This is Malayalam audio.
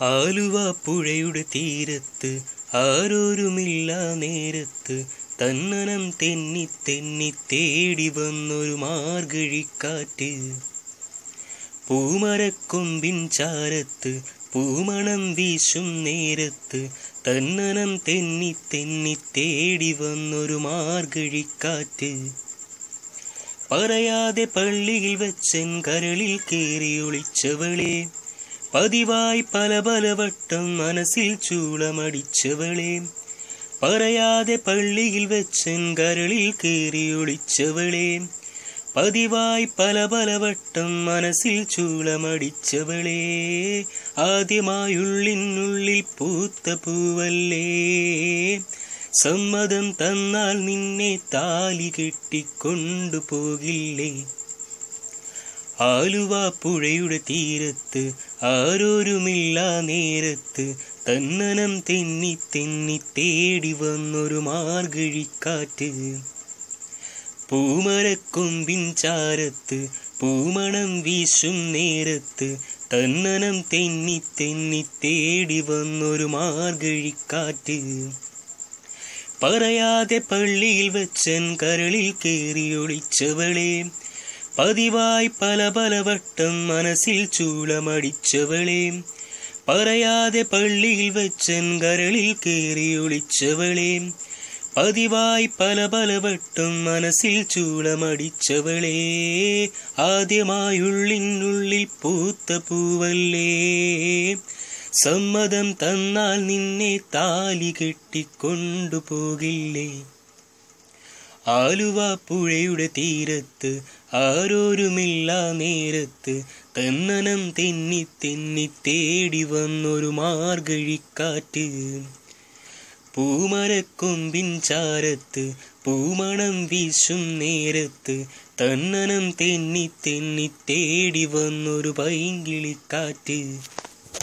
ആലുവ പുഴയുടെ തീരത്ത് ആരോരുമില്ല നേരത്ത് തന്നനം തെന്നി തെന്നി തേടി വന്നൊരു മാർഗഴിക്കാറ്റ്. പൂമരക്കൊമ്പിൻ ചാരത്ത് പൂമണം വീശും നേരത്ത് തന്നനം തെന്നി തെന്നി തേടി വന്നൊരു മാർഗഴിക്കാറ്റ്. പറയാതെ പള്ളിയിൽ വെച്ചൻ കരളിൽ കേറി ഒളിച്ചവളെ, പതിവായി പല പല വട്ടം മനസ്സിൽ ചൂളമടിച്ചവളെ. പറയാതെ പള്ളിയിൽ വെച്ചൻ കരളിൽ കേറി ഒളിച്ചവളെ, പതിവായി പല പല വട്ടം മനസ്സിൽ ചൂളമടിച്ചവളെ. ആദ്യമായുള്ളിനുള്ളിൽ പൂത്ത പൂവല്ലേ, സമ്മതം തന്നാൽ നിന്നെ താലി കെട്ടിക്കൊണ്ടു പോകില്ലേ. ആലുവ പുഴയുടെ തീരത്ത് ആരോരുമില്ല നേരത്ത് തന്നനം തെന്നി തെന്നി തേടി വന്നൊരു മാർഗഴിക്കാറ്റ്. പൂമരക്കൊമ്പിൻ ചാരത്ത് പൂമണം വീശും നേരത്ത് തന്നനം തെന്നി തെന്നി തേടി വന്നൊരു മാർഗഴിക്കാറ്റ്. പറയാതെ പള്ളിയിൽ വെച്ചൻ കരളിൽ കേറി ഒളിച്ചവളെ, പതിവായി പല പല വട്ടം മനസ്സിൽ ചൂളമടിച്ചവളെ. പറയാതെ പള്ളിയിൽ വെച്ചൻ കരളിൽ കേറി ഒളിച്ചവളെ, പതിവായി പല പല വട്ടം മനസ്സിൽ ചൂളമടിച്ചവളെ. ആദ്യമായുള്ളിനുള്ളിൽ പൂത്ത പൂവല്ലേ, സമ്മതം തന്നാൽ നിന്നെ താലി കെട്ടിക്കൊണ്ടു പോകില്ലേ. ആലുവ പുഴയുടെ തീരത്ത് ആരോരുമില്ല നേരത്ത് തന്നനം തെന്നി തെന്നി തേടി വന്നൊരു മാർഗഴിക്കാറ്റ്. പൂമരക്കൊമ്പിൻ ചാരത്ത് പൂമണം വീശും നേരത്ത് തന്നനം തെന്നി തെന്നി തേടി വന്നൊരു പൈങ്കിളിക്കാറ്റ്.